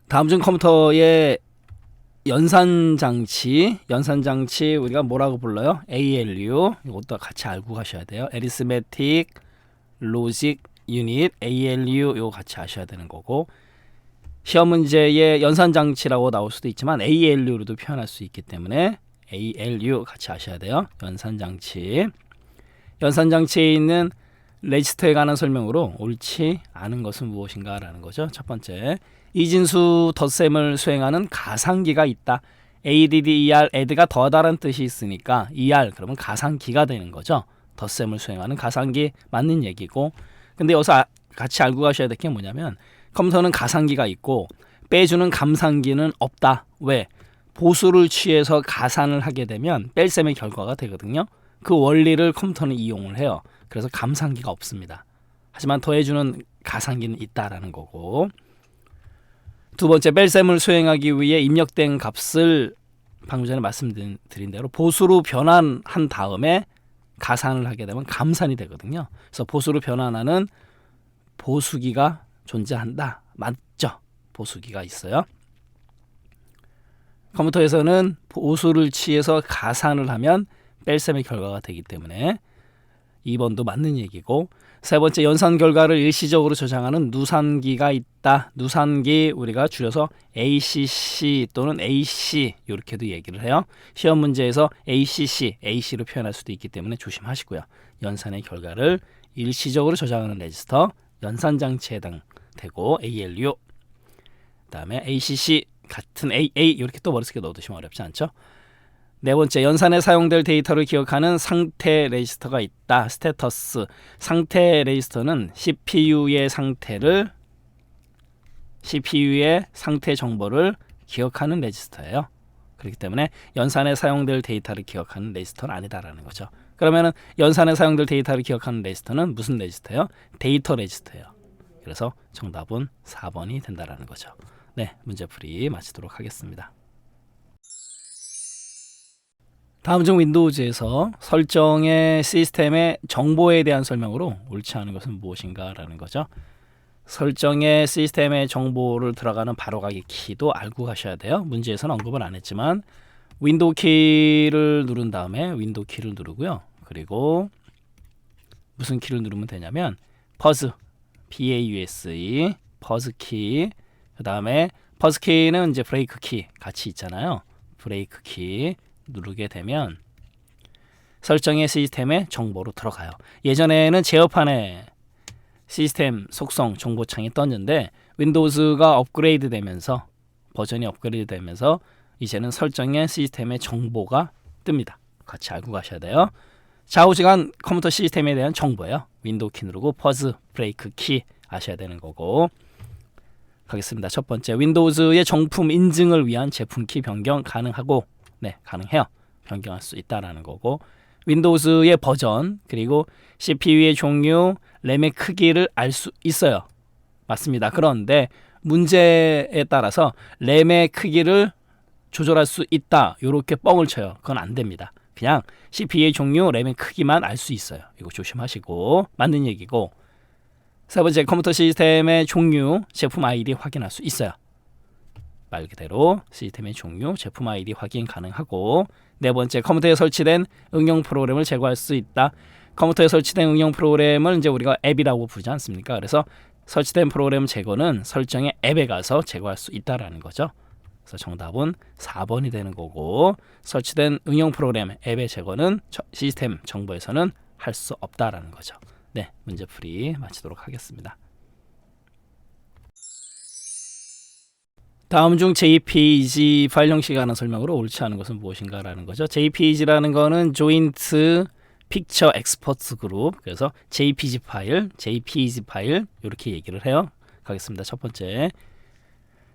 다음 중 컴퓨터의 연산장치 우리가 뭐라고 불러요? ALU. 이것도 같이 알고 가셔야 돼요. Arithmetic Logic Unit ALU 이거 같이 아셔야 되는 거고, 시험 문제에 연산장치라고 나올 수도 있지만 ALU로도 표현할 수 있기 때문에 ALU 같이 아셔야 돼요. 연산장치에 있는 레지스터에 관한 설명으로 옳지 않은 것은 무엇인가 라는 거죠. 첫 번째, 이진수 덧셈을 수행하는 가상기가 있다. ADDER, add가 더하다라는 뜻이 있으니까 ER 그러면 가상기가 되는 거죠. 덧셈을 수행하는 가상기 맞는 얘기고, 근데 여기서 같이 알고 가셔야 될 게 뭐냐면 컴퓨터는 가상기가 있고 빼주는 감상기는 없다. 왜? 보수를 취해서 가산을 하게 되면 뺄셈의 결과가 되거든요. 그 원리를 컴퓨터는 이용을 해요. 그래서 감상기가 없습니다. 하지만 더해주는 가상기는 있다라는 거고, 두 번째, 뺄셈을 수행하기 위해 입력된 값을 방금 전에 말씀드린 대로 보수로 변환한 다음에 가산을 하게 되면 감산이 되거든요. 그래서 보수로 변환하는 보수기가 존재한다. 맞죠? 보수기가 있어요. 컴퓨터에서는 보수를 취해서 가산을 하면 뺄셈의 결과가 되기 때문에 2번도 맞는 얘기고, 세 번째, 연산 결과를 일시적으로 저장하는 누산기가 있다. 누산기 우리가 줄여서 ACC 또는 AC 이렇게도 얘기를 해요. 시험 문제에서 AC로 표현할 수도 있기 때문에 조심하시고요. 연산의 결과를 일시적으로 저장하는 레지스터 연산장치에 해당되고 ALU, 그 다음에 ACC 같은 AA 이렇게 또 머릿속에 넣어두시면 어렵지 않죠. 네 번째, 연산에 사용될 데이터를 기억하는 상태 레지스터가 있다. 스테터스. 상태 레지스터는 CPU의 상태 정보를 기억하는 레지스터예요. 그렇기 때문에 연산에 사용될 데이터를 기억하는 레지스터는 아니다라는 거죠. 그러면은 연산에 사용될 데이터를 기억하는 레지스터는 무슨 레지스터예요? 데이터 레지스터예요. 그래서 정답은 4번이 된다라는 거죠. 네, 문제풀이 마치도록 하겠습니다. 다음 중 윈도우즈에서 설정의 시스템의 정보에 대한 설명으로 옳지 않은 것은 무엇인가 라는 거죠. 설정의 시스템의 정보를 들어가는 바로가기 키도 알고 가셔야 돼요. 문제에서는 언급은 안 했지만 윈도우 키를 누른 다음에 윈도우 키를 누르고요. 그리고 무슨 키를 누르면 되냐면 퍼즈, PAUSE, 퍼즈 키, 그 다음에 퍼즈 키는 이제 브레이크 키 같이 있잖아요. 브레이크 키 누르게 되면 설정의 시스템의 정보로 들어가요. 예전에는 제어판에 시스템 속성 정보창이 떴는데 윈도우즈가 업그레이드 되면서 버전이 업그레이드 되면서 이제는 설정의 시스템의 정보가 뜹니다. 같이 알고 가셔야 돼요. 좌우지간 컴퓨터 시스템에 대한 정보예요. 윈도우 키 누르고 퍼즈, 브레이크 키 아셔야 되는 거고, 가겠습니다. 첫 번째, 윈도우즈의 정품 인증을 위한 제품 키 변경 가능하고, 네, 가능해요. 변경할 수 있다라는 거고, 윈도우즈의 버전, 그리고 CPU의 종류, 램의 크기를 알 수 있어요. 맞습니다. 그런데 문제에 따라서 램의 크기를 조절할 수 있다. 이렇게 뻥을 쳐요. 그건 안 됩니다. 그냥 CPU의 종류, 램의 크기만 알 수 있어요. 이거 조심하시고, 맞는 얘기고, 세 번째, 컴퓨터 시스템의 종류, 제품 아이디 확인할 수 있어요. 말 그대로 시스템의 종류, 제품 아이디 확인 가능하고, 네 번째, 컴퓨터에 설치된 응용 프로그램을 제거할 수 있다. 컴퓨터에 설치된 응용 프로그램을 이제 우리가 앱이라고 부르지 않습니까? 그래서 설치된 프로그램 제거는 설정의 앱에 가서 제거할 수 있다라는 거죠. 그래서 정답은 4번이 되는 거고, 설치된 응용 프로그램 앱의 제거는 시스템 정보에서는 할 수 없다라는 거죠. 네, 문제풀이 마치도록 하겠습니다. 다음 중 JPEG 파일 형식에 관한 설명으로 옳지 않은 것은 무엇인가 라는 거죠. JPEG라는 거는 조인트 픽처 엑스퍼트 그룹, 그래서 JPG 파일 이렇게 얘기를 해요. 가겠습니다. 첫 번째,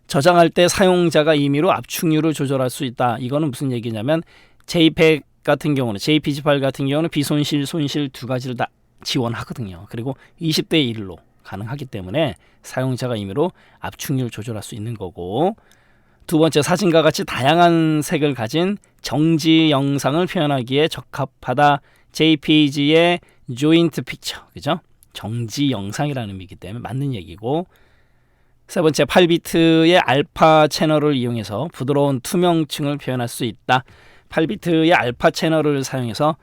저장할 때 사용자가 임의로 압축률을 조절할 수 있다. 이거는 무슨 얘기냐면 JPEG 같은 경우는, JPG 파일 같은 경우는 비손실, 손실 두 가지를 다 지원하거든요. 그리고 20대 1로 가능하기 때문에 사용자가 임의로 압축률 조절할 수 있는 거고, 두 번째, 사진과 같이 다양한 색을 가진 정지 영상을 표현하기에 적합하다. JPEG의 조인트 픽처, 그죠? 정지 영상이라는 의미이기 때문에 맞는 얘기고, 세 번째, 8비트의 알파 채널을 이용해서 부드러운 투명층을 표현할 수 있다. 8비트의 알파 채널을 사용해서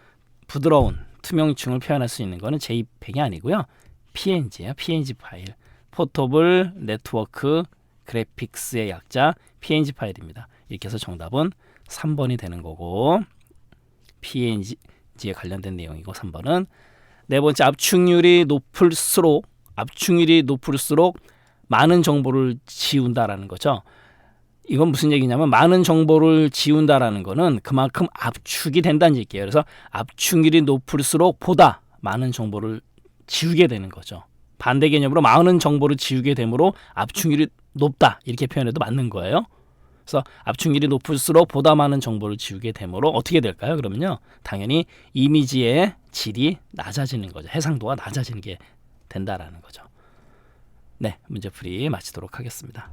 부드러운 투명층을 표현할 수 있는 거는 JPEG이 아니고요. PNG예요. PNG 파일. 포터블 네트워크 그래픽스의 약자 PNG 파일입니다. 이렇게 해서 정답은 3번이 되는 거고, PNG에 관련된 내용이고 3번은. 네 번째, 압축률이 높을수록 많은 정보를 지운다라는 거죠. 이건 무슨 얘기냐면, 많은 정보를 지운다라는 거는 그만큼 압축이 된다는 얘기예요. 그래서 압축률이 높을수록 보다 많은 정보를 지우게 되는 거죠. 반대 개념으로 많은 정보를 지우게 되므로 압축률이 높다, 이렇게 표현해도 맞는 거예요. 그래서 압축률이 높을수록 보다 많은 정보를 지우게 되므로 어떻게 될까요? 그러면요, 당연히 이미지의 질이 낮아지는 거죠. 해상도가 낮아지는 게 된다라는 거죠. 네, 문제풀이 마치도록 하겠습니다.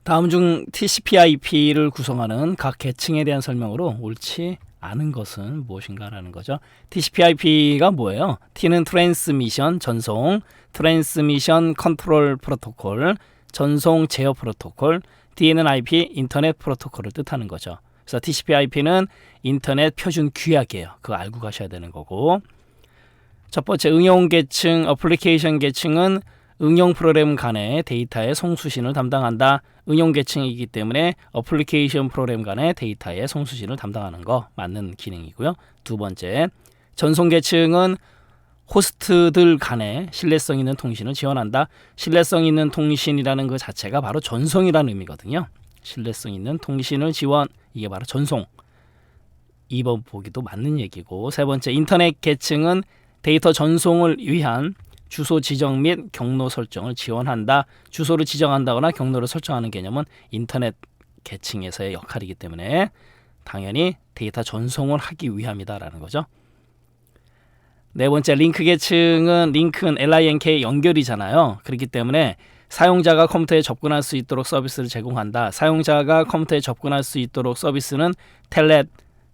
다음 중 TCP/IP를 구성하는 각 계층에 대한 설명으로 옳지 않은 것은 무엇인가라는 거죠. TCP/IP가 뭐예요? T는 트랜스미션 전송, 트랜스미션 컨트롤 프로토콜, 전송 제어 프로토콜, D는 IP 인터넷 프로토콜을 뜻하는 거죠. 그래서 TCP/IP는 인터넷 표준 규약이에요. 그거 알고 가셔야 되는 거고, 첫 번째, 응용 계층, 어플리케이션 계층은 응용 프로그램 간의 데이터의 송수신을 담당한다. 응용 계층이기 때문에 어플리케이션 프로그램 간의 데이터의 송수신을 담당하는 거 맞는 기능이고요. 두 번째, 전송 계층은 호스트들 간의 신뢰성 있는 통신을 지원한다. 신뢰성 있는 통신이라는 그 자체가 바로 전송이라는 의미거든요. 신뢰성 있는 통신을 지원, 이게 바로 전송. 2번 보기도 맞는 얘기고, 세 번째, 인터넷 계층은 데이터 전송을 위한 주소 지정 및 경로 설정을 지원한다. 주소를 지정한다거나 경로를 설정하는 개념은 인터넷 계층에서의 역할이기 때문에 당연히 데이터 전송을 하기 위함이다라는 거죠. 네 번째, 링크 계층은 링크는 LINK 연결이잖아요. 그렇기 때문에 사용자가 컴퓨터에 접근할 수 있도록 서비스를 제공한다. 사용자가 컴퓨터에 접근할 수 있도록 서비스는 텔넷,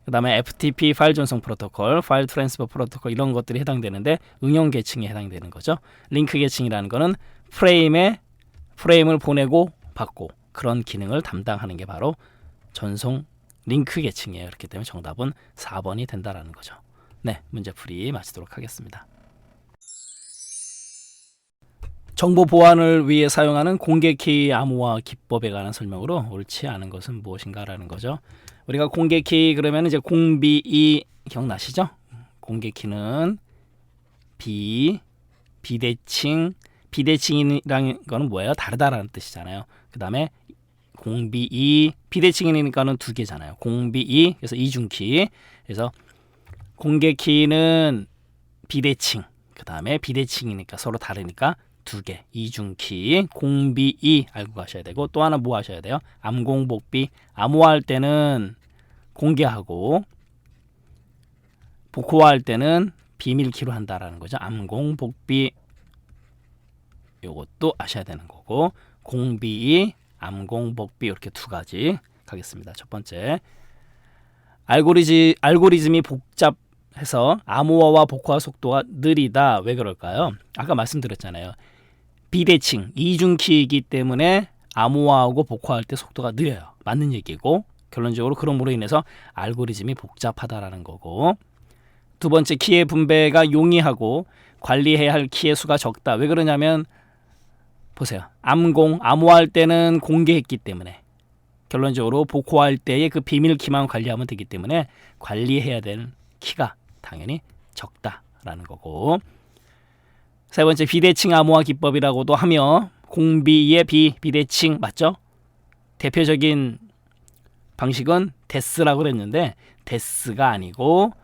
그 다음에 FTP 파일 전송 프로토콜, 파일 트랜스퍼 프로토콜, 이런 것들이 해당되는데 응용 계층에 해당되는 거죠. 링크 계층이라는 거는 프레임을 보내고 받고 그런 기능을 담당하는 게 바로 전송 링크 계층이에요. 그렇기 때문에 정답은 4번이 된다라는 거죠. 네, 문제풀이 마치도록 하겠습니다. 정보 보안을 위해 사용하는 공개키 암호화 기법에 관한 설명으로 옳지 않은 것은 무엇인가라는 거죠. 우리가 공개키 그러면 이제 공비2 기억나시죠? 공개키는 비대칭이라는 거는 뭐예요? 다르다라는 뜻이잖아요. 그 다음에 공비2, 비대칭이니까는 두 개잖아요. 공비2, 그래서 이중키. 그래서 공개키는 비대칭, 그 다음에 비대칭이니까 서로 다르니까 두 개, 이중키, 공비2 알고 가셔야 되고, 또 하나 뭐 하셔야 돼요? 암공복비. 암호화할 때는 공개하고 복호화할 때는 비밀키로 한다라는 거죠. 암공복비, 요것도 아셔야 되는 거고, 공비2, 암공복비, 이렇게 두 가지 가겠습니다. 첫 번째, 알고리즘이 복잡해서 암호화와 복호화 속도가 느리다. 왜 그럴까요? 아까 말씀드렸잖아요. 비대칭, 이중키이기 때문에 암호화하고 복호화할 때 속도가 느려요. 맞는 얘기고, 결론적으로 그럼으로 인해서 알고리즘이 복잡하다라는 거고, 두 번째, 키의 분배가 용이하고 관리해야 할 키의 수가 적다. 왜 그러냐면 보세요. 암호화할 때는 공개했기 때문에, 결론적으로 복호할 때의 그 비밀 키만 관리하면 되기 때문에 관리해야 될 키가 당연히 적다라는 거고, 세 번째, 비대칭 암호화 기법이라고도 하며 공비의 비대칭 맞죠? 대표적인 방식은 데스라고 그랬는데 데스가 아니고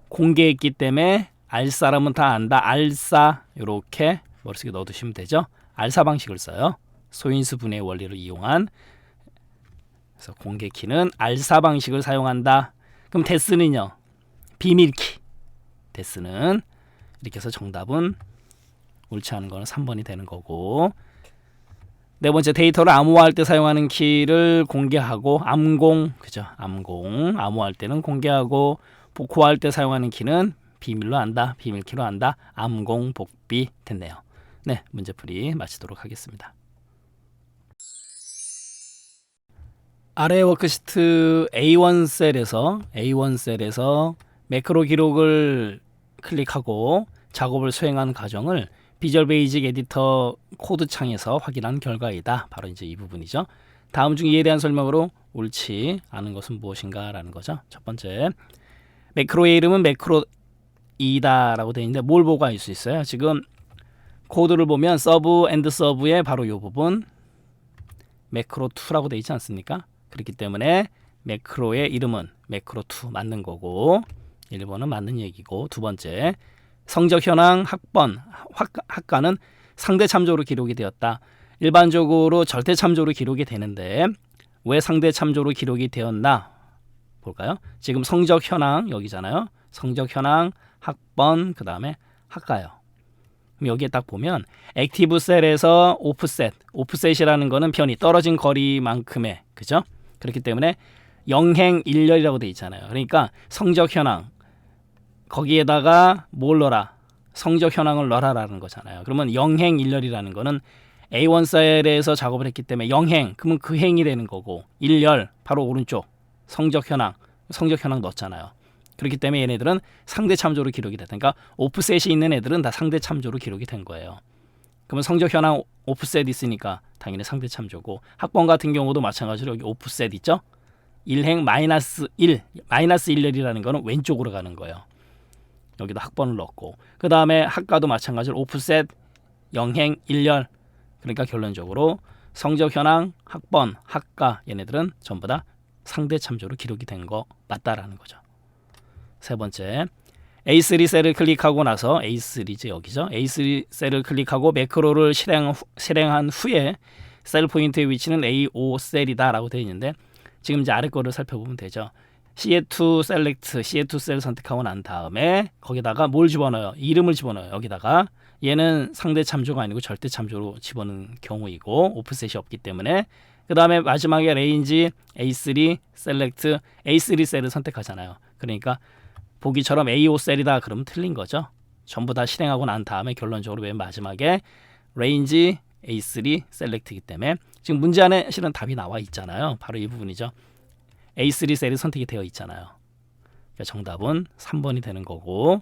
공개했기 때문에 알 사람은 다 안다. 알사, 이렇게 머릿속에 넣어두시면 되죠. 알사 방식을 써요. 소인수 분해의 원리를 이용한. 그래서 공개키는 알사 방식을 사용한다. 그럼 데스는요? 비밀키. 데스는 이렇게 해서 정답은 옳지 않은 거는 3번이 되는 거고, 네 번째, 데이터를 암호화할 때 사용하는 키를 공개하고 그죠? 암호화할 때는 공개하고 복호화할 때 사용하는 키는 비밀로 한다. 비밀키로 한다. 암공복비 됐네요. 네, 문제풀이 마치도록 하겠습니다. 아래 워크시트 A1 셀에서 매크로 기록을 클릭하고 작업을 수행한 과정을 비주얼 베이직 에디터 코드 창에서 확인한 결과이다. 바로 이제 이 부분이죠. 다음 중 이에 대한 설명으로 옳지 않은 것은 무엇인가 라는 거죠. 첫 번째, 매크로의 이름은 매크로2다 라고 되어 있는데 뭘 보고 알 수 있어요? 지금 코드를 보면 서브 앤드 서브의 바로 이 부분 매크로2라고 되어 있지 않습니까? 그렇기 때문에 매크로의 이름은 매크로2 맞는 거고 1번은 맞는 얘기고, 두 번째, 성적 현황 학번 학과는 상대 참조로 기록이 되었다. 일반적으로 절대 참조로 기록이 되는데 왜 상대 참조로 기록이 되었나 볼까요? 지금 성적 현황 여기잖아요. 성적 현황 학번 그 다음에 학과요. 그럼 여기에 딱 보면 액티브 셀에서 오프셋이라는 거는 편이 떨어진 거리만큼의, 그죠? 그렇기 때문에 영행 1열이라고 돼 있잖아요. 그러니까 성적 현황 거기에다가 뭘 넣어라? 성적 현황을 넣어라라는 거잖아요. 그러면 영행 1열이라는 거는 A1 셀에서 작업을 했기 때문에 영행, 그러면 그 행이 되는 거고, 1열 바로 오른쪽 성적 현황 넣었잖아요. 그렇기 때문에 얘네들은 상대 참조로 기록이 됐다. 그러니까 오프셋이 있는 애들은 다 상대 참조로 기록이 된 거예요. 그러면 성적 현황 오프셋 있으니까 당연히 상대 참조고, 학번 같은 경우도 마찬가지로 여기 오프셋 있죠? 1행 마이너스 1열이라는 거는 왼쪽으로 가는 거예요. 여기도 학번을 넣었고, 그 다음에 학과도 마찬가지로 오프셋 0행 1열. 그러니까 결론적으로 성적 현황 학번 학과 얘네들은 전부 다 상대 참조로 기록이 된 거 맞다라는 거죠. 세 번째, A3 셀을 클릭하고 나서 A3죠 여기죠. A3 셀을 클릭하고 매크로를 실행한 후에 셀 포인트의 위치는 A5 셀이다 라고 되어 있는데, 지금 이제 아래 거를 살펴보면 되죠. CA2 셀렉트, CA2 셀 선택하고 난 다음에 거기다가 뭘 집어넣어요? 이름을 집어넣어요. 여기다가 얘는 상대 참조가 아니고 절대 참조로 집어넣는 경우이고 오프셋이 없기 때문에, 그 다음에 마지막에 레인지 A3 셀렉트, A3 셀을 선택하잖아요. 그러니까 보기처럼 A5 셀이다 그러면 틀린 거죠. 전부 다 실행하고 난 다음에 결론적으로 맨 마지막에 레인지 A3 셀렉트이기 때문에 지금 문제 안에 실은 답이 나와 있잖아요. 바로 이 부분이죠. A3 셀이 선택이 되어 있잖아요. 그러니까 정답은 3번이 되는 거고,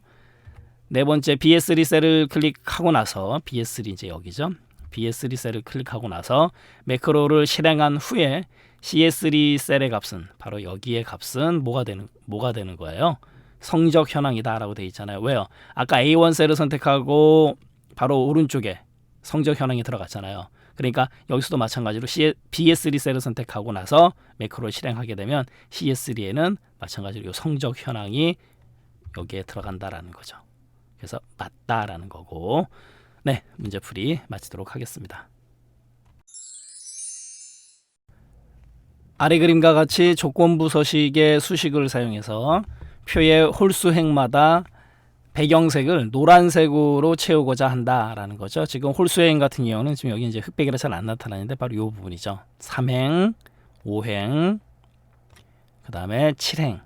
네 번째, BS3 셀을 클릭하고 나서 BS3 이제 여기죠. BS3 셀을 클릭하고 나서 매크로를 실행한 후에 CS3 셀의 값은 바로 여기의 값은 뭐가 되는 거예요? 성적 현황이다라고 되어 있잖아요. 왜요? 아까 A1 셀을 선택하고 바로 오른쪽에 성적 현황이 들어갔잖아요. 그러니까 여기서도 마찬가지로 BS3 셀을 선택하고 나서 매크로를 실행하게 되면 CS3에는 마찬가지로 이 성적 현황이 여기에 들어간다라는 거죠. 그래서 맞다라는 거고, 네, 문제풀이 마치도록 하겠습니다. 아래 그림과 같이 조건부 서식의 수식을 사용해서 표의 홀수행마다 배경색을 노란색으로 채우고자 한다라는 거죠. 지금 홀수행 같은 경우는 지금 여기 이제 흑백이라 잘 안 나타나는데 바로 이 부분이죠. 3행, 5행, 그 다음에 7행,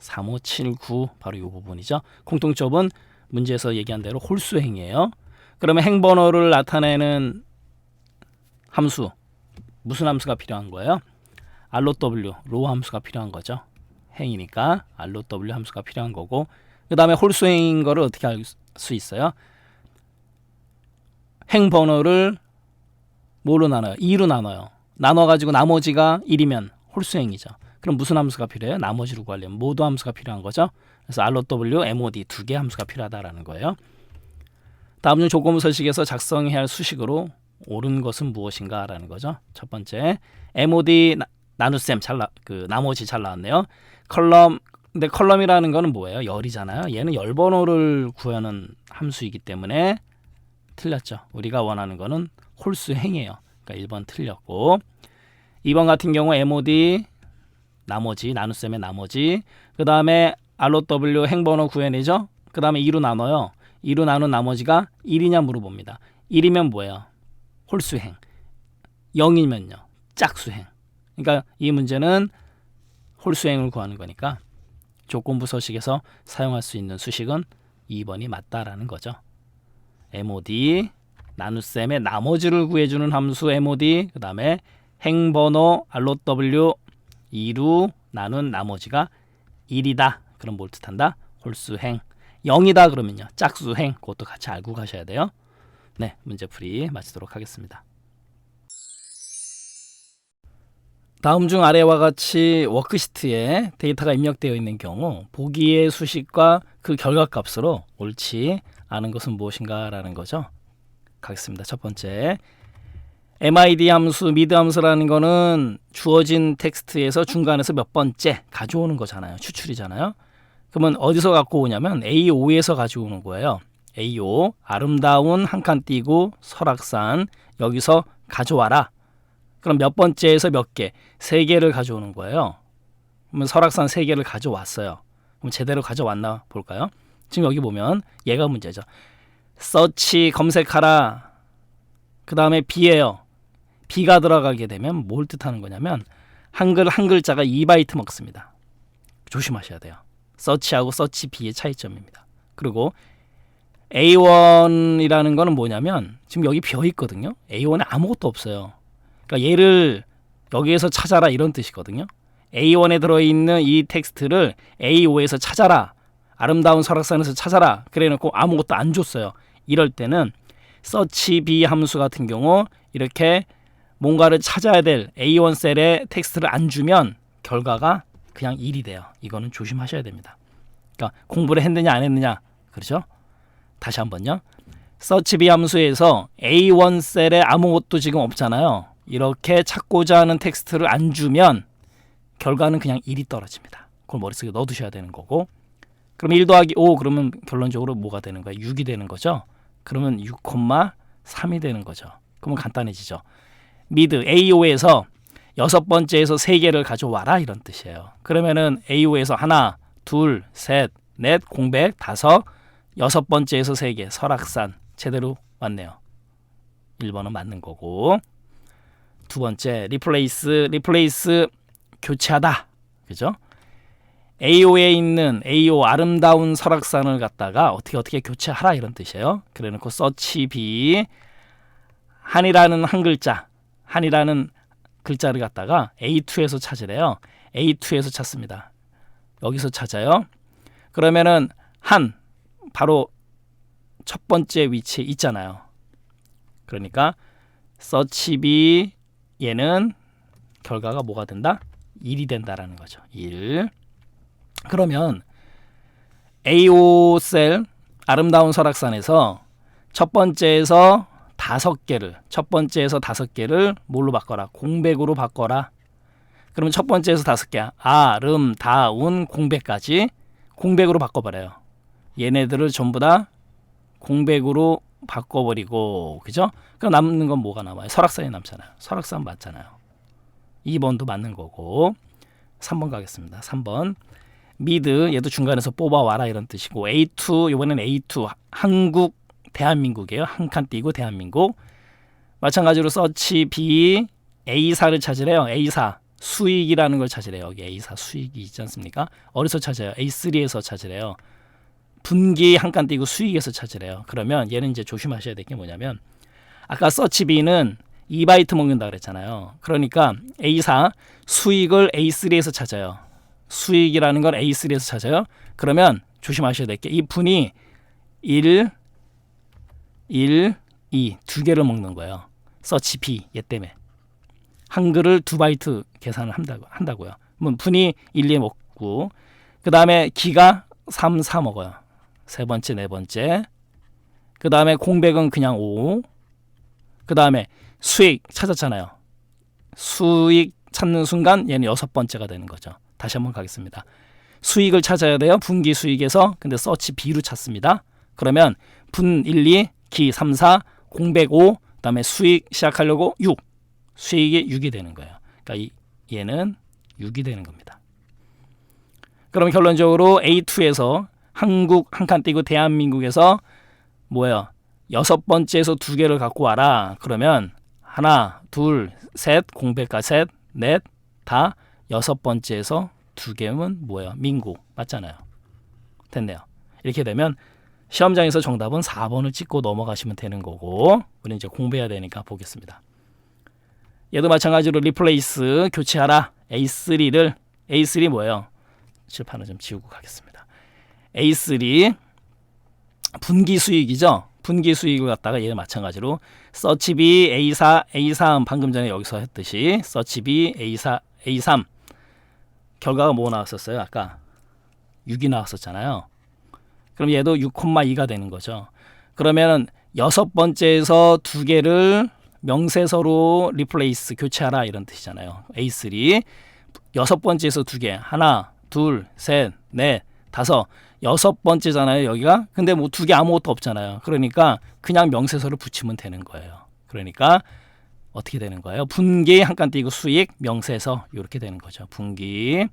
3, 5, 7, 9 바로 이 부분이죠. 공통점은 문제에서 얘기한 대로 홀수행이에요. 그러면 행번호를 나타내는 함수, 무슨 함수가 필요한 거예요? ROW, 로 함수가 필요한 거죠. 행이니까 ROW 함수가 필요한 거고, 그 다음에 홀수행인 거를 어떻게 알 수 있어요? 행번호를 뭐로 나눠요? 2로 나눠요. 나눠가지고 나머지가 1이면 홀수행이죠. 그럼 무슨 함수가 필요해요? 나머지로 구하려면 모두 함수가 필요한 거죠. 그래서 ROW, MOD 두 개 함수가 필요하다라는 거예요. 다음 중 조건부 서식에서 작성해야 할 수식으로 옳은 것은 무엇인가 라는 거죠. 첫 번째, MOD 나눗셈 나머지 잘 나왔네요. 컬럼, 근데 컬럼이라는 거는 뭐예요? 열이잖아요. 얘는 열 번호를 구하는 함수이기 때문에 틀렸죠. 우리가 원하는 거는 홀수행이에요. 그러니까 1번 틀렸고, 2번 같은 경우 MOD 나머지, 나눗셈의 나머지, 그 다음에 ROW 행번호 구해내죠. 그 다음에 2로 나눠요. 2로 나눈 나머지가 1이냐 물어봅니다. 1이면 뭐예요? 홀수행. 0이면요? 짝수행. 그러니까 이 문제는 홀수행을 구하는 거니까 조건부 서식에서 사용할 수 있는 수식은 2번이 맞다라는 거죠. MOD 나눗셈의 나머지를 구해주는 함수 mod, 그 다음에 행번호 ROW 2로 나눈 나머지가 1이다. 그럼 뭘 뜻한다? 홀수행. 0이다 그러면요, 짝수행. 그것도 같이 알고 가셔야 돼요. 네, 문제풀이 마치도록 하겠습니다. 다음 중 아래와 같이 워크시트에 데이터가 입력되어 있는 경우 보기의 수식과 그 결과값으로 옳지 않은 것은 무엇인가 라는 거죠. 가겠습니다. 첫 번째, MID 함수, mid 함수라는 거는 주어진 텍스트에서 중간에서 몇 번째 가져오는 거잖아요. 추출이잖아요. 그러면 어디서 갖고 오냐면 A5에서 가져오는 거예요. A5, 아름다운 한 칸 띄고 설악산, 여기서 가져와라. 그럼 몇 번째에서 몇 개? 3개를 가져오는 거예요. 그러면 설악산 3개를 가져왔어요. 그럼 제대로 가져왔나 볼까요? 지금 여기 보면 얘가 문제죠. 서치 검색하라. 그 다음에 B예요. B가 들어가게 되면 뭘 뜻하는 거냐면 한글 한 글자가 2바이트 먹습니다. 조심하셔야 돼요. 서치하고 서치 B의 차이점입니다. 그리고 A1이라는 거는 뭐냐면 지금 여기 비어 있거든요. A1에 아무것도 없어요. 그러니까 얘를 여기에서 찾아라 이런 뜻이거든요. A1에 들어있는 이 텍스트를 A5에서 찾아라. 아름다운 설악산에서 찾아라. 그래놓고 아무것도 안 줬어요. 이럴 때는 search B 함수 같은 경우 이렇게 뭔가를 찾아야 될 A1 셀에 텍스트를 안 주면 결과가 그냥 1이 돼요. 이거는 조심하셔야 됩니다. 그러니까 공부를 했느냐 안 했느냐. 그렇죠? 다시 한번요. search B 함수에서 A1 셀에 아무것도 지금 없잖아요. 이렇게 찾고자 하는 텍스트를 안 주면 결과는 그냥 1이 떨어집니다. 그걸 머릿속에 넣어두셔야 되는 거고, 그럼 1 더하기 5 그러면 결론적으로 뭐가 되는 거예요? 6이 되는 거죠. 그러면 6,3이 되는 거죠. 그러면 간단해지죠. mid A5에서 6번째에서 3개를 가져와라 이런 뜻이에요. 그러면은 A5에서 하나, 둘, 셋, 넷, 공백, 다섯, 6번째에서 3개, 설악산 제대로 왔네요. 1번은 맞는 거고, 두 번째 리플레이스 교체하다. 그죠? A5에 있는 A5 아름다운 설악산을 갖다가 어떻게 교체하라 이런 뜻이에요. 그래놓고 search B 한이라는 한 글자, 한이라는 글자를 갖다가 A2에서 찾으래요. A2에서 찾습니다. 여기서 찾아요. 그러면은 한 바로 첫 번째 위치에 있잖아요. 그러니까 search B 얘는 결과가 뭐가 된다? 1이 된다라는 거죠. 1. 그러면 A5 셀 아름다운 설악산에서 첫 번째에서 5개를 뭘로 바꿔라? 공백으로 바꿔라. 그러면 첫 번째에서 5개 아름다운 공백까지 공백으로 바꿔버려요. 얘네들을 전부 다 공백으로 바꿔버리고, 그죠? 그럼 남는 건 뭐가 남아요? 설악산이 남잖아요. 설악산 맞잖아요. 2번도 맞는 거고, 3번 가겠습니다. 3번 mid 얘도 중간에서 뽑아와라 이런 뜻이고, A2 이번엔 A2 한국 대한민국이에요. 한 칸 띄고 대한민국. 마찬가지로 search B A4를 찾으래요. A4 수익이라는 걸 찾으래요. 여기 A4 수익이 있지 않습니까? 어디서 찾아요? A3에서 찾으래요. 분기 한 칸 띄고 수익에서 찾으래요. 그러면 얘는 이제 조심하셔야 될 게 뭐냐면, 아까 search B는 2바이트 먹는다 그랬잖아요. 그러니까 A4 수익을 A3에서 찾아요. 수익이라는 걸 A3에서 찾아요. 그러면 조심하셔야 될 게, 이 분이 1, 2 두 개를 먹는 거예요. search B 얘 때문에 한글을 2바이트 계산을 한다고요. 그러면 분이 1, 2 먹고, 그 다음에 기가 3, 4 먹어요. 세 번째, 네 번째. 그 다음에 공백은 그냥 5. 그 다음에 수익 찾았잖아요. 수익 찾는 순간 얘는 6번째가 되는 거죠. 다시 한번 가겠습니다. 수익을 찾아야 돼요. 분기 수익에서. 근데 search B로 찾습니다. 그러면 분 1, 2, 기 3, 4, 공백 5, 그 다음에 수익 시작하려고 6. 수익이 6이 되는 거예요. 그러니까 얘는 6이 되는 겁니다. 그럼 결론적으로 A2에서 한국 한 칸 띄고 대한민국에서 뭐예요? 6번째에서 2개를 갖고 와라. 그러면 하나, 둘, 셋, 공백과 셋, 넷, 다 6번째에서 2개면 뭐예요? 민국 맞잖아요. 됐네요. 이렇게 되면 시험장에서 정답은 4번을 찍고 넘어가시면 되는 거고, 우리 이제 공부해야 되니까 보겠습니다. 얘도 마찬가지로 리플레이스 교체하라. A3 뭐예요? 칠판을 좀 지우고 가겠습니다. A3 분기 수익이죠. 분기 수익을 갖다가 얘는 마찬가지로 서치 B A3 방금 전에 여기서 했듯이 서치 B A3 결과가 뭐 나왔었어요? 아까 6이 나왔었잖아요. 그럼 얘도 6,2가 되는 거죠. 그러면 여섯 번째에서 두 개를 명세서로 리플레이스 교체하라 이런 뜻이잖아요. A3 여섯 번째에서 두 개, 하나, 둘, 셋, 넷, 다섯, 여섯 번째잖아요 여기가. 근데 뭐 두 개 아무것도 없잖아요. 그러니까 그냥 명세서를 붙이면 되는 거예요. 그러니까 어떻게 되는 거예요? 분기 한 칸 띄고 수익 명세서 이렇게 되는 거죠. 분기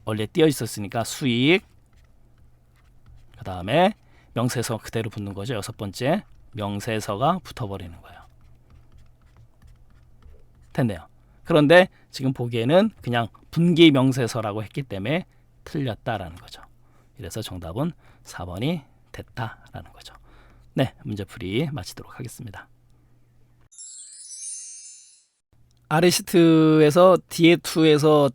원래 띄어 있었으니까 수익, 그 다음에 명세서 그대로 붙는 거죠. 여섯 번째 명세서가 붙어버리는 거예요. 됐네요. 그런데 지금 보기에는 그냥 분기 명세서라고 했기 때문에 틀렸다라는 거죠. 이래서 정답은 4번이 됐다라는 거죠. 네, 문제풀이 마치도록 하겠습니다. 아래 시트에서 뒤에2에서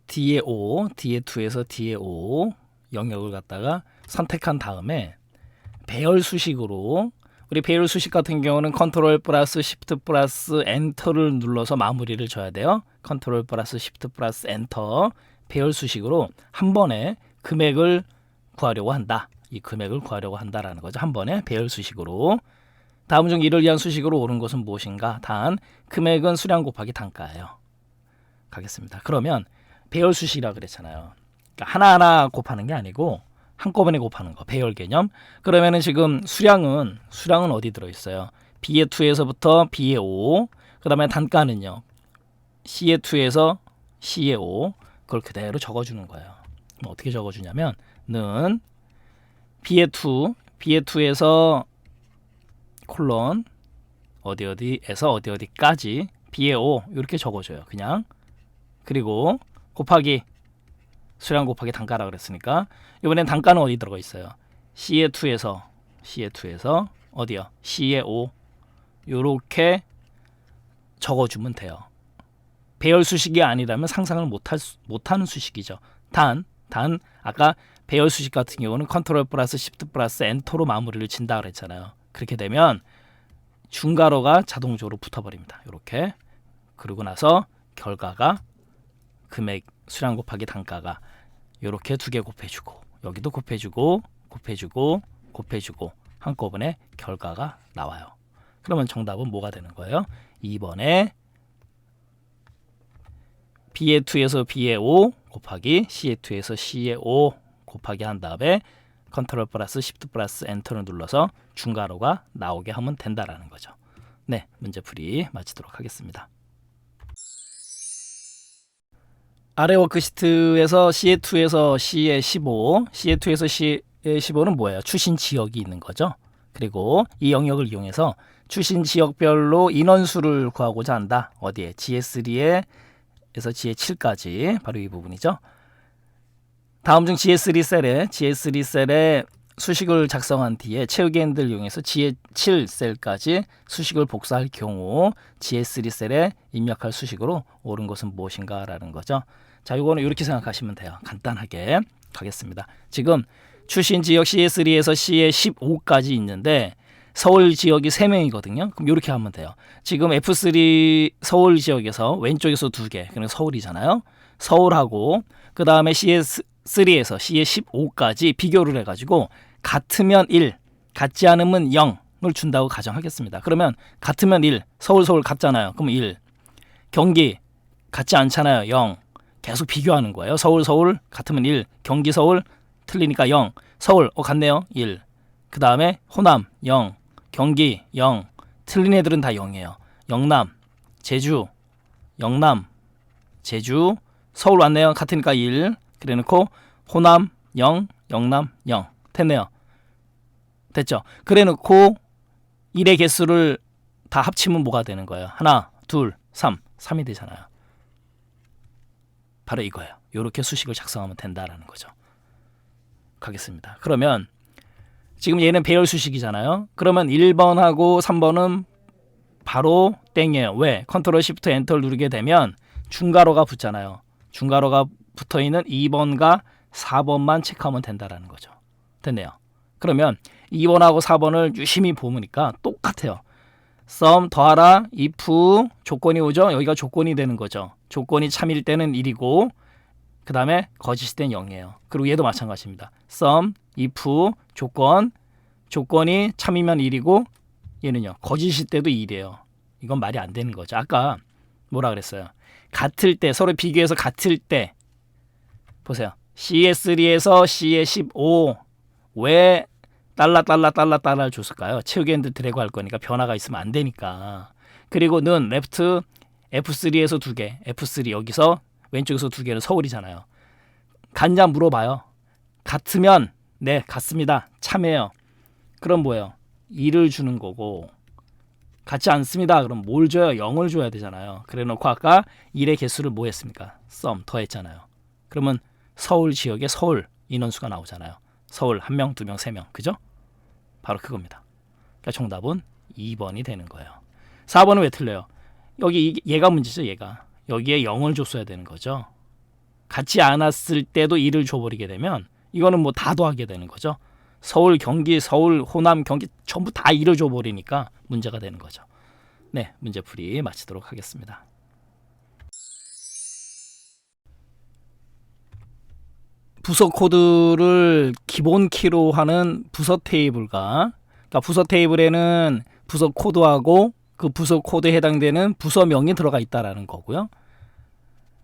뒤에5 영역을 갖다가 선택한 다음에 배열 수식으로, 우리 배열 수식 같은 경우는 컨트롤 플러스 시프트 플러스 엔터를 눌러서 마무리를 줘야 돼요. 컨트롤 플러스 시프트 플러스 엔터 배열 수식으로 한 번에 금액을 구하려고 한다. 이 금액을 구하려고 한다라는 거죠. 한 번에 배열 수식으로. 다음 중 이를 위한 수식으로 옳은 것은 무엇인가? 단 금액은 수량 곱하기 단가예요. 가겠습니다. 그러면 배열 수식이라 그랬잖아요. 그러니까 하나하나 곱하는 게 아니고 한꺼번에 곱하는 거, 배열 개념. 그러면은 지금 수량은 어디 들어있어요? B의 2에서부터 B의 5, 그 다음에 단가는요 C의 2에서 C의 5, 그걸 그대로 적어주는 거예요. 어떻게 적어주냐면 는 B의 2에서 콜론 어디에서 어디까지 B의 5 이렇게 적어줘요. 그냥. 그리고 곱하기 수량 곱하기 단가라 그랬으니까 이번엔 단가는 어디 들어가 있어요? C의 2에서 어디요? C의 5 요렇게 적어주면 돼요. 배열 수식이 아니라면 상상을 못하는 수식이죠. 단 아까 배열 수식 같은 경우는 컨트롤 플러스 시프트 플러스 엔터로 마무리를 진다 그랬잖아요. 그렇게 되면 중괄호가 자동적으로 붙어버립니다. 이렇게. 그러고 나서 결과가 금액 수량 곱하기 단가가 이렇게 두 개 곱해주고 여기도 곱해주고 한꺼번에 결과가 나와요. 그러면 정답은 뭐가 되는 거예요? 2번에 B의 2에서 B의 5 곱하기 C의 2에서 C의 5 곱하기 한 다음에 컨트롤 플러스 시프트 플러스 엔터를 눌러서 중괄호가 나오게 하면 된다라는 거죠. 네, 문제풀이 마치도록 하겠습니다. 아래 워크시트에서 C의 2에서 C의 15, C의 2에서 C의 15는 뭐예요? 출신 지역이 있는 거죠. 그리고 이 영역을 이용해서 출신 지역별로 인원수를 구하고자 한다. 어디에? GS3에서 GS7까지 바로 이 부분이죠. 다음 중 GS3 셀에 수식을 작성한 뒤에 채우기 핸들을 이용해서 GS7 셀까지 수식을 복사할 경우 GS3 셀에 입력할 수식으로 옳은 것은 무엇인가 라는 거죠. 자, 이거는 이렇게 생각하시면 돼요. 간단하게 가겠습니다. 지금 출신 지역 CA3에서 CA15까지 있는데 서울 지역이 3명이거든요. 그럼 이렇게 하면 돼요. 지금 F3 서울 지역에서 왼쪽에서 2개, 그러니까 서울이잖아요. 서울하고 그 다음에 CA3에서 CA15까지 비교를 해가지고 같으면 1, 같지 않으면 0을 준다고 가정하겠습니다. 그러면 같으면 1, 서울 같잖아요. 그럼 1. 경기 같지 않잖아요. 0. 계속 비교하는 거예요. 서울 같으면 1, 경기 서울 틀리니까 0, 서울 같네요. 1. 그 다음에 호남 0, 경기 0, 틀린 애들은 다 0이에요. 영남, 제주, 서울 왔네요. 같으니까 1. 그래 놓고 호남 0, 영남 0. 됐네요. 됐죠? 그래 놓고 1의 개수를 다 합치면 뭐가 되는 거예요? 하나, 둘, 3이 되잖아요. 바로 이거예요. 이렇게 수식을 작성하면 된다라는 거죠. 가겠습니다. 그러면 지금 얘는 배열 수식이잖아요. 그러면 1번하고 3번은 바로 땡이에요. 왜? 컨트롤 시프트 엔터를 누르게 되면 중괄호가 붙잖아요. 중괄호가 붙어있는 2번과 4번만 체크하면 된다라는 거죠. 됐네요. 그러면 2번하고 4번을 유심히 보니까 똑같아요. sum 더하라 if 조건이 오죠. 여기가 조건이 되는 거죠. 조건이 참일 때는 1이고 그 다음에 거짓일 때는 0이에요. 그리고 얘도 마찬가지입니다. sum if 조건이 참이면 1이고 얘는요 거짓일 때도 1이에요. 이건 말이 안 되는 거죠. 아까 뭐라 그랬어요? 같을 때, 서로 비교해서 같을 때 보세요. CS3에서 CS15 왜 달러를 줬을까요? 채우기 핸들 드래그 할 거니까 변화가 있으면 안 되니까. 그리고 는 레프트 F3에서 2개, F3 여기서 왼쪽에서 2개는 서울이잖아요. 같냐 물어봐요. 같으면 네 같습니다. 참여해요. 그럼 뭐예요? 2를 주는 거고 같지 않습니다. 그럼 뭘 줘요? 0을 줘야 되잖아요. 그래 놓고 아까 1의 개수를 뭐 했습니까? sum 더했잖아요. 그러면 서울 지역에 서울 인원수가 나오잖아요. 서울 1명, 2명, 3명. 그죠? 바로 그겁니다. 그러니까 정답은 2번이 되는 거예요. 4번은 왜 틀려요? 여기 얘가 문제죠. 얘가. 여기에 0을 줬어야 되는 거죠. 같지 않았을 때도 1을 줘버리게 되면 이거는 뭐 다 더하게 되는 거죠. 서울, 경기, 서울, 호남, 경기 전부 다 1을 줘버리니까 문제가 되는 거죠. 네, 문제풀이 마치도록 하겠습니다. 부서 코드를 기본 키로 하는 부서 테이블과 그러니까 부서 테이블에는 부서 코드하고 그 부서 코드에 해당되는 부서명이 들어가 있다라는 거고요.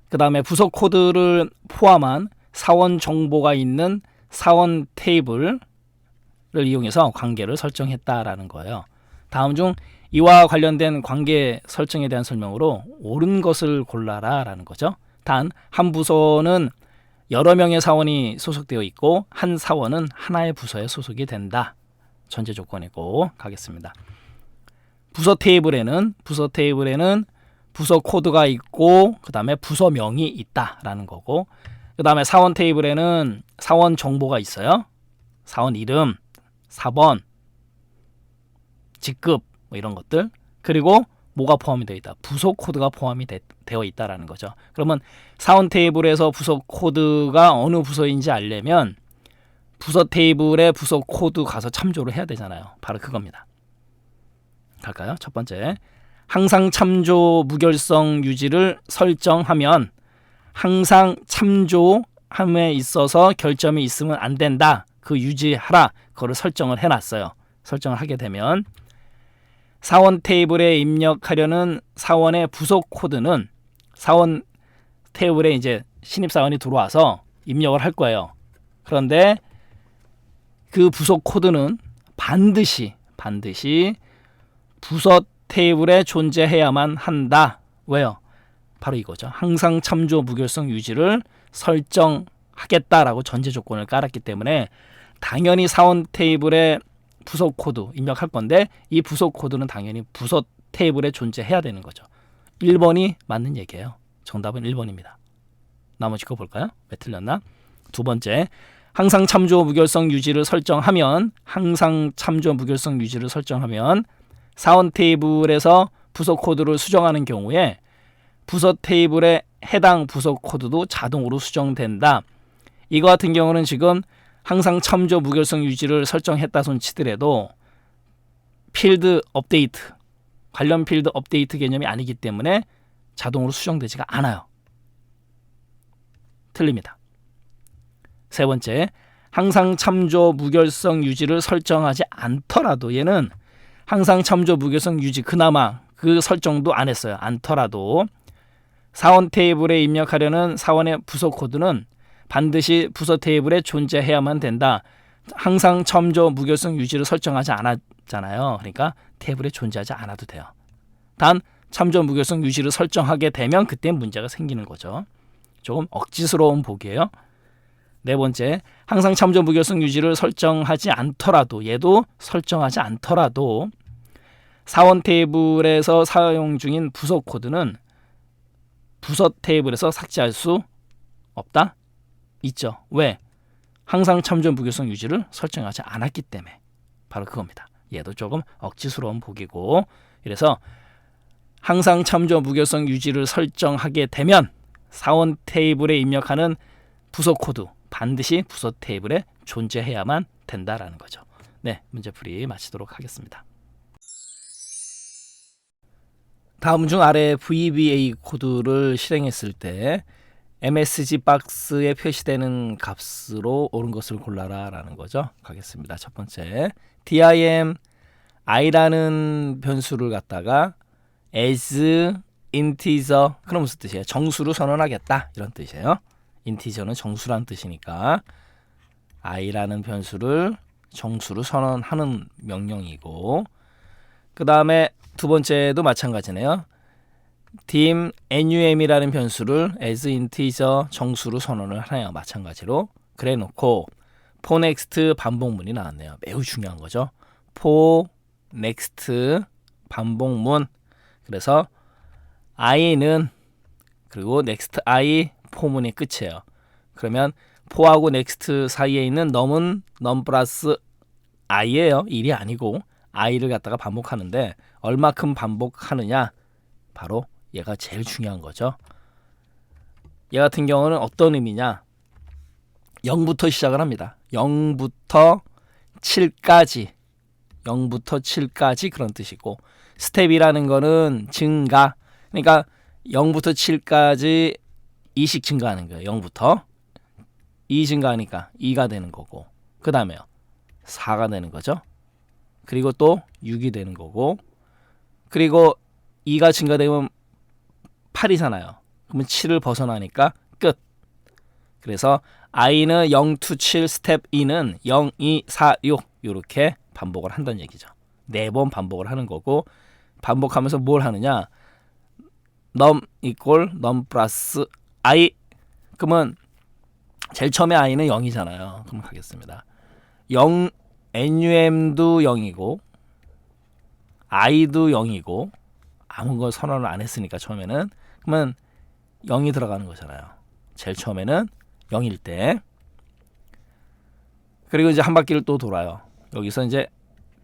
그 다음에 부서 코드를 포함한 사원 정보가 있는 사원 테이블을 이용해서 관계를 설정했다라는 거예요. 다음 중 이와 관련된 관계 설정에 대한 설명으로 옳은 것을 골라라 라는 거죠. 단 한 부서는 여러 명의 사원이 소속되어 있고 한 사원은 하나의 부서에 소속이 된다. 전제 조건이고 가겠습니다. 부서 테이블에는 부서 코드가 있고 그 다음에 부서명이 있다라는 거고 그 다음에 사원 테이블에는 사원 정보가 있어요. 사원 이름, 사번, 직급 뭐 이런 것들 그리고 뭐가 포함이 되어 있다. 부서 코드가 포함이 되어 있다라는 거죠. 그러면 사원 테이블에서 부서 코드가 어느 부서인지 알려면 부서 테이블에 부서 코드 가서 참조를 해야 되잖아요. 바로 그겁니다. 갈까요? 첫 번째, 항상 참조 무결성 유지를 설정하면 항상 참조함에 있어서 결점이 있으면 안 된다. 그 유지하라. 그거를 설정을 해놨어요. 설정을 하게 되면 사원 테이블에 입력하려는 사원의 부서 코드는 사원 테이블에 이제 신입사원이 들어와서 입력을 할 거예요. 그런데 그 부서 코드는 반드시 부서 테이블에 존재해야만 한다. 왜요? 바로 이거죠. 항상 참조 무결성 유지를 설정하겠다라고 전제 조건을 깔았기 때문에 당연히 사원 테이블에 부서 코드 입력할 건데 이 부서 코드는 당연히 부서 테이블에 존재해야 되는 거죠. 1번이 맞는 얘기예요. 정답은 1번입니다. 나머지 거 볼까요? 왜 틀렸나? 두 번째, 항상 참조 무결성 유지를 설정하면 사원 테이블에서 부서 코드를 수정하는 경우에 부서 테이블에 해당 부서 코드도 자동으로 수정된다. 이거 같은 경우는 지금 항상 참조 무결성 유지를 설정했다 손 치더라도 필드 업데이트, 관련 필드 업데이트 개념이 아니기 때문에 자동으로 수정되지가 않아요. 틀립니다. 세 번째, 항상 참조 무결성 유지를 설정하지 않더라도 얘는 항상 참조 무결성 유지 그나마 그 설정도 안 했어요. 않더라도 사원 테이블에 입력하려는 사원의 부서 코드는 반드시 부서 테이블에 존재해야만 된다. 항상 참조 무결성 유지를 설정하지 않았잖아요. 그러니까 테이블에 존재하지 않아도 돼요. 단 참조 무결성 유지를 설정하게 되면 그때 문제가 생기는 거죠. 조금 억지스러운 보기예요. 네 번째, 항상 참조 무결성 유지를 설정하지 않더라도 얘도 설정하지 않더라도 사원 테이블에서 사용 중인 부서 코드는 부서 테이블에서 삭제할 수 없다? 있죠. 왜? 항상 참조 무결성 유지를 설정하지 않았기 때문에 바로 그겁니다. 얘도 조금 억지스러운 보기고, 그래서 항상 참조 무결성 유지를 설정하게 되면 사원 테이블에 입력하는 부서 코드 반드시 부서 테이블에 존재해야만 된다라는 거죠. 네, 문제풀이 마치도록 하겠습니다. 다음 중 아래 VBA 코드를 실행했을 때 MSG 박스에 표시되는 값으로 옳은 것을 골라라 라는 거죠. 가겠습니다. 첫 번째, dim i라는 변수를 갖다가 as integer, 그럼 무슨 뜻이에요? 정수로 선언하겠다, 이런 뜻이에요. 인티저는 정수란 뜻이니까 i라는 변수를 정수로 선언하는 명령이고, 그 다음에 두 번째도 마찬가지네요. dim num이라는 변수를 as integer 정수로 선언을 하네요. 마찬가지로 그래 놓고 for next 반복문이 나왔네요. 매우 중요한 거죠. for next 반복문. 그래서 i는, 그리고 next i for문이 끝이에요. 그러면 for하고 next 사이에 있는 num은 num 플러스 i예요. 1이 아니고 i를 갖다가 반복하는데 얼마큼 반복하느냐, 바로 얘가 제일 중요한 거죠. 얘 같은 경우는 어떤 의미냐, 0부터 시작을 합니다. 0부터 7까지 0부터 7까지 그런 뜻이고, 스텝이라는 거는 증가, 그러니까 0부터 7까지 2씩 증가하는 거예요. 0부터 2 증가하니까 2가 되는 거고, 그 다음에요 4가 되는 거죠. 그리고 또 6이 되는 거고, 그리고 2가 증가되면 8이잖아요. 그러면 7을 벗어나니까 끝. 그래서 i는 0 to 7 스텝 2는 0, 2, 4, 6 이렇게 반복을 한다는 얘기죠. 4번 반복을 하는 거고, 반복하면서 뭘 하느냐, num equal num 플러스 i. 그러면 제일 처음에 i는 0이잖아요. 그럼 가겠습니다. 0, num도 0이고 i도 0이고 아무 걸 선언을 안 했으니까 처음에는, 그러면 0이 들어가는 거잖아요. 제일 처음에는 0일 때. 그리고 이제 한 바퀴를 또 돌아요. 여기서 이제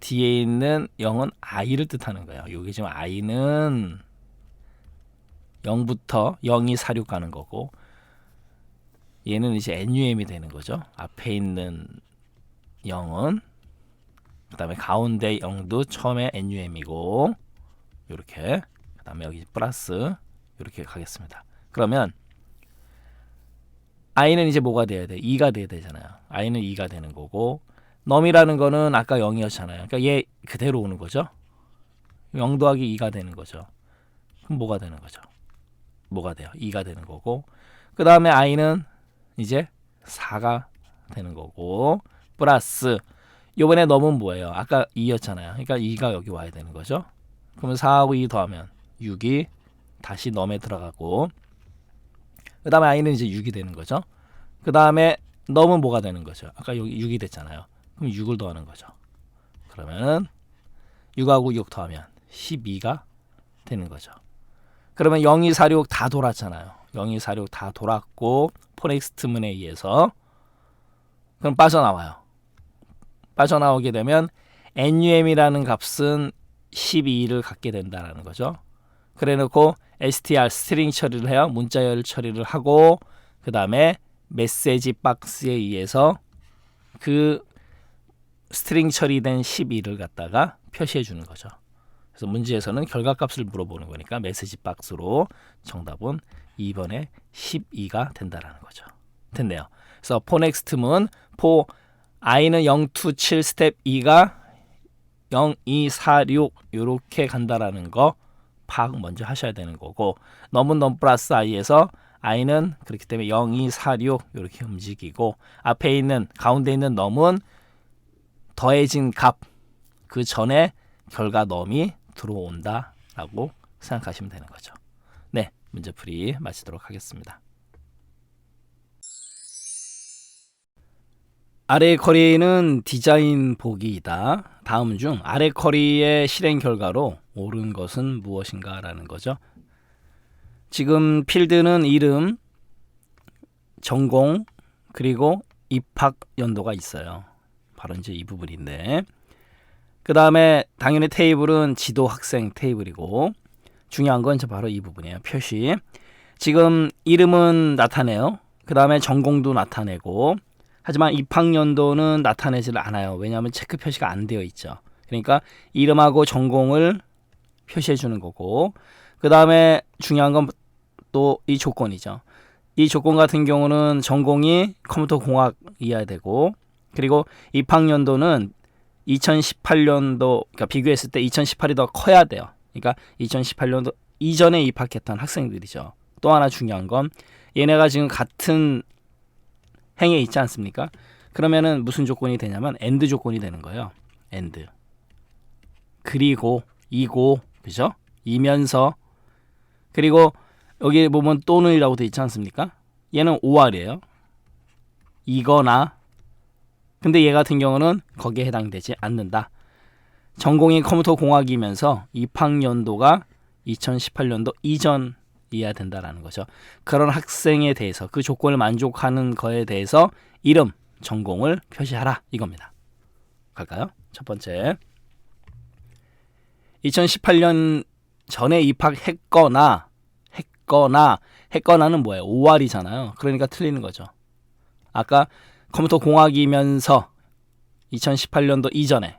뒤에 있는 0은 i를 뜻하는 거예요. 여기 지금 i는 0부터 0, 2, 4, 6 가는 거고, 얘는 이제 num이 되는 거죠. 앞에 있는 0은, 그 다음에 가운데 0도 처음에 num이고, 이렇게, 그 다음에 여기 플러스 이렇게 가겠습니다. 그러면 i는 이제 뭐가 돼야 돼? 2가 돼야 되잖아요. i는 2가 되는 거고, num이라는 거는 아까 0이었잖아요. 그러니까 얘 그대로 오는 거죠. 0 더하기 2가 되는 거죠. 그럼 뭐가 되는 거죠? 뭐가 돼요? 2가 되는 거고, 그 다음에 i는 이제 4가 되는 거고, 플러스 요번에 num은 뭐예요? 아까 2였잖아요. 그러니까 2가 여기 와야 되는 거죠. 그러면 4하고 2 더하면 6이 다시 num에 들어가고, 그 다음에 i는 이제 6이 되는 거죠. 그 다음에 num은 뭐가 되는 거죠? 아까 여기 6이 됐잖아요. 그럼 6을 더하는 거죠. 그러면 6하고 6 더하면 12가 되는 거죠. 그러면 0, 2, 4, 6 다 돌았잖아요. 0, 2, 4, 6 다 돌았고, 포넥스트문에 의해서 그럼 빠져나와요. 빠져나오게 되면 num이라는 값은 12를 갖게 된다는 거죠. 그래 놓고 str 스트링 처리를 해요. 문자열 처리를 하고, 그 다음에 메시지 박스에 의해서 그 스트링 처리된 12를 갖다가 표시해 주는 거죠. 그래서 문제에서는 결과값을 물어보는 거니까 메시지 박스로 정답은 2번에 12가 된다라는 거죠. 됐네요. 그래서 for next문 for i는 0 to 7 스텝 2가 0, 2, 4, 6 이렇게 간다라는 거 파악 먼저 하셔야 되는 거고, num은 num 플러스 i에서 i는 그렇기 때문에 0, 2, 4, 6 이렇게 움직이고, 앞에 있는 가운데 있는 num은 더해진 값, 그 전에 결과 num이 들어온다라고 생각하시면 되는 거죠. 네, 문제풀이 마치도록 하겠습니다. 아래 커리는 디자인 보기이다. 다음 중 아래 커리의 실행 결과로 옳은 것은 무엇인가 라는 거죠. 지금 필드는 이름, 전공, 그리고 입학 연도가 있어요. 바로 이제 이 부분인데, 그 다음에 당연히 테이블은 지도 학생 테이블이고 중요한 건 바로 이 부분이에요. 표시. 지금 이름은 나타내요. 그 다음에 전공도 나타내고 하지만 입학연도는 나타내질 않아요. 왜냐하면 체크 표시가 안 되어 있죠. 그러니까 이름하고 전공을 표시해 주는 거고 그 다음에 중요한 건 또 이 조건이죠. 이 조건 같은 경우는 전공이 컴퓨터 공학이어야 되고 그리고 입학연도는 2018년도 그러니까 비교했을 때 2018이 더 커야 돼요. 그러니까 2018년도 이전에 입학했던 학생들이죠. 또 하나 중요한 건 얘네가 지금 같은 행에 있지 않습니까? 그러면은 무슨 조건이 되냐면 AND 조건이 되는 거예요. AND. 그리고 이고 그죠? 이면서 그리고 여기 보면 또는이라고 돼 있지 않습니까? 얘는 OR이에요. 이거나 근데 얘 같은 경우는 거기에 해당되지 않는다. 전공이 컴퓨터 공학이면서 입학연도가 2018년도 이전이어야 된다라는 거죠. 그런 학생에 대해서 그 조건을 만족하는 거에 대해서 이름, 전공을 표시하라 이겁니다. 갈까요? 첫 번째. 2018년 전에 입학했거나는 뭐예요? 5월이잖아요. 그러니까 틀리는 거죠. 아까 컴퓨터 공학이면서 2018년도 이전에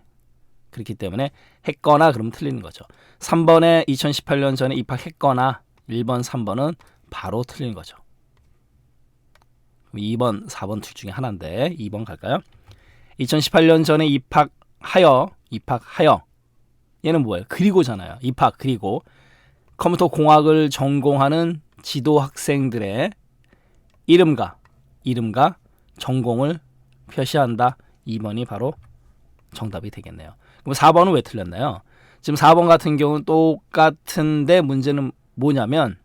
그렇기 때문에 했거나 그러면 틀리는 거죠. 3번에 2018년 전에 입학했거나 1번, 3번은 바로 틀리는 거죠. 2번, 4번 둘 중에 하나인데 2번 갈까요? 2018년 전에 입학하여 얘는 뭐예요? 그리고잖아요. 입학 그리고 컴퓨터 공학을 전공하는 지도 학생들의 이름과 전공을 표시한다. 2번이 바로 정답이 되겠네요. 그럼 4번은 왜 틀렸나요? 지금 4번 같은 경우는 똑같은데 문제는 뭐냐면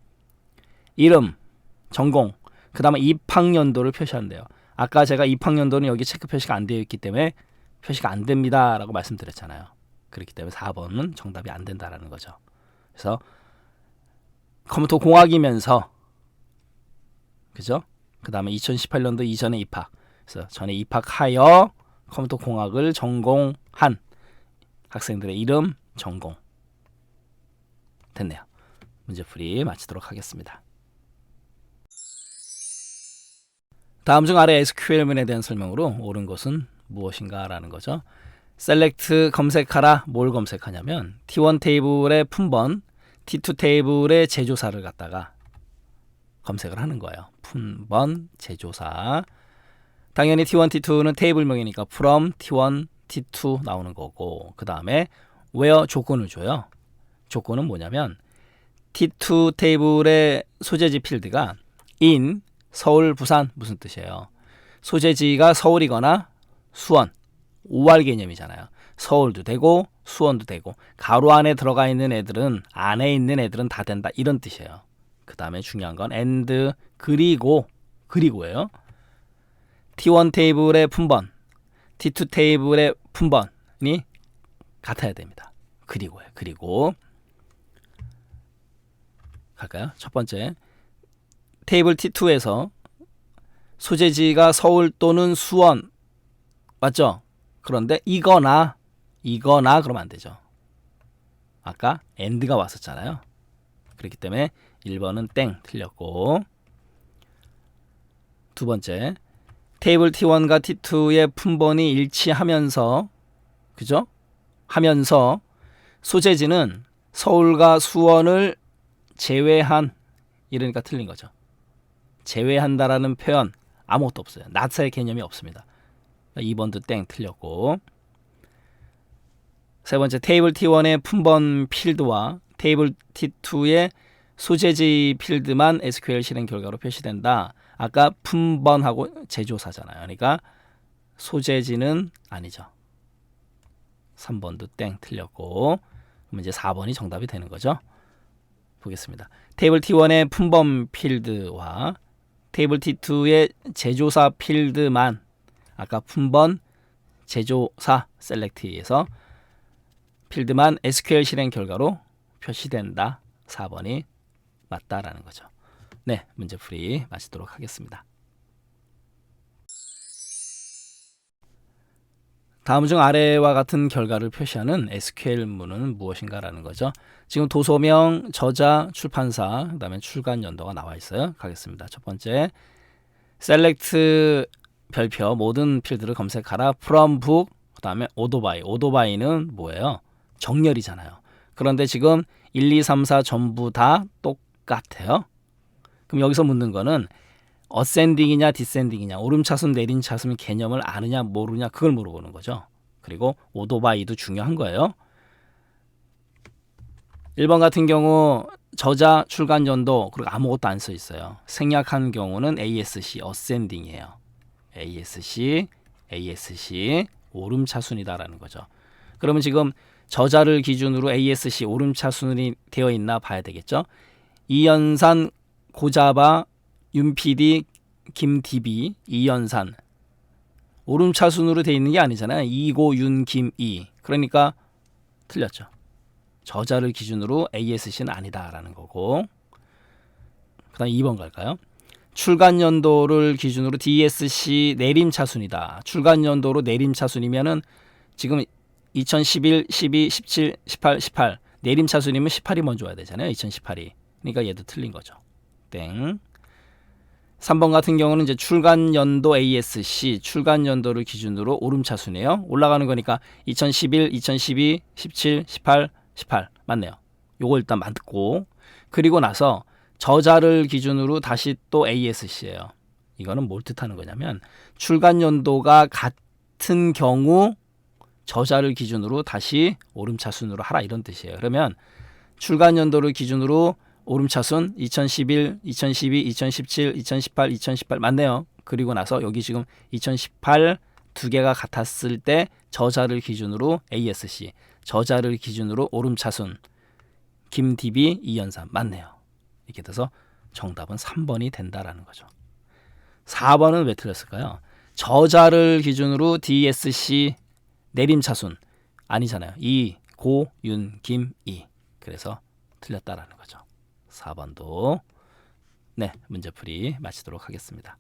이름, 전공, 그 다음에 입학연도를 표시한대요. 아까 제가 입학연도는 여기 체크 표시가 안 되어 있기 때문에 표시가 안 됩니다 라고 말씀드렸잖아요. 그렇기 때문에 4번은 정답이 안 된다라는 거죠. 그래서 컴퓨터 공학이면서 그죠? 그 다음에 2018년도 이전에 입학 그래서 전에 입학하여 컴퓨터 공학을 전공한 학생들의 이름, 전공 됐네요. 문제풀이 마치도록 하겠습니다. 다음 중 아래 SQL문에 대한 설명으로 옳은 것은 무엇인가 라는 거죠. 셀렉트 검색하라. 뭘 검색하냐면 T1 테이블의 품번, T2 테이블의 제조사를 갖다가 검색을 하는 거예요. 품번, 제조사. 당연히 T1, T2는 테이블명이니까 from T1, T2 나오는 거고 그 다음에 where 조건을 줘요. 조건은 뭐냐면 T2 테이블의 소재지 필드가 in, 서울, 부산 무슨 뜻이에요? 소재지가 서울이거나 수원, OR 개념이잖아요. 서울도 되고 수원도 되고 가로 안에 들어가 있는 애들은 안에 있는 애들은 다 된다 이런 뜻이에요. 그 다음에 중요한 건 and 그리고예요. T1 테이블의 품번, T2 테이블의 품번이 같아야 됩니다. 그리고요. 그리고 갈까요? 첫 번째 테이블 T2에서 소재지가 서울 또는 수원 맞죠? 그런데 이거나 그러면 안 되죠. 아까 and가 왔었잖아요. 그렇기 때문에 1번은 땡 틀렸고 두 번째 테이블 T1과 T2의 품번이 일치하면서 그죠? 하면서 소재지는 서울과 수원을 제외한 이러니까 틀린 거죠. 제외한다라는 표현 아무것도 없어요. not의 개념이 없습니다. 2번도 땡 틀렸고 세 번째 테이블 T1의 품번 필드와 테이블 T2의 소재지 필드만 SQL 실행 결과로 표시된다. 아까 품번하고 제조사잖아요. 그러니까 소재지는 아니죠. 3번도 땡 틀렸고 그럼 이제 4번이 정답이 되는 거죠. 보겠습니다. 테이블 T1의 품번 필드와 테이블 T2의 제조사 필드만 아까 품번 제조사 셀렉트에서 필드만 SQL 실행 결과로 표시된다. 4번이 맞다라는 거죠. 네, 문제풀이 마치도록 하겠습니다. 다음 중 아래와 같은 결과를 표시하는 SQL문은 무엇인가라는 거죠. 지금 도서명, 저자, 출판사, 그다음에 출간 연도가 나와 있어요. 가겠습니다. 첫 번째, select 별표 모든 필드를 검색하라. from book, 그다음에 오토바이. 오토바이는 뭐예요? 정렬이잖아요. 그런데 지금 1, 2, 3, 4 전부 다 똑같아요. 그럼 여기서 묻는 거는 어센딩이냐 디센딩이냐, 오름차순 내림차순 개념을 아느냐 모르냐, 그걸 물어보는 거죠. 그리고 오토바이도 중요한 거예요. 1번 같은 경우 저자, 출간 연도, 그리고 아무것도 안 써 있어요. 생략한 경우는 ASC 어센딩이에요. ASC 오름차순이다라는 거죠. 그러면 지금 저자를 기준으로 ASC 오름차순이 되어 있나 봐야 되겠죠. 이연산, 고자바, 윤PD, 김DB, 이연산 오름차순으로 되어 있는 게 아니잖아요. 이고, 윤, 김, 이. 그러니까 틀렸죠. 저자를 기준으로 ASC는 아니다라는 거고. 그 다음 2번 갈까요? 출간 연도를 기준으로 DSC 내림차순이다. 출간 연도로 내림차순이면은 지금 2011, 12, 17, 18, 18 내림차순이면 18이 먼저 와야 되잖아요. 2018이. 그러니까 얘도 틀린 거죠. 땡. 3번 같은 경우는 이제 출간 연도 ASC, 출간 연도를 기준으로 오름차순이에요. 올라가는 거니까 2011, 2012, 17, 18, 18 맞네요. 요거 일단 맞고, 그리고 나서 저자를 기준으로 다시 또 ASC예요. 이거는 뭘 뜻하는 거냐면 출간 연도가 같은 경우 저자를 기준으로 다시 오름차순으로 하라, 이런 뜻이에요. 그러면 출간 연도를 기준으로 오름차순 2011, 2012, 2017, 2018, 2018 맞네요. 그리고 나서 여기 지금 2018 두 개가 같았을 때 저자를 기준으로 ASC, 저자를 기준으로 오름차순 김DB, 이연산 맞네요. 이렇게 돼서 정답은 3번이 된다라는 거죠. 4번은 왜 틀렸을까요? 저자를 기준으로 DSC 내림차순 아니잖아요. 이, 고, 윤, 김, 이. 그래서 틀렸다라는 거죠. 4번도 네, 문제풀이 마치도록 하겠습니다.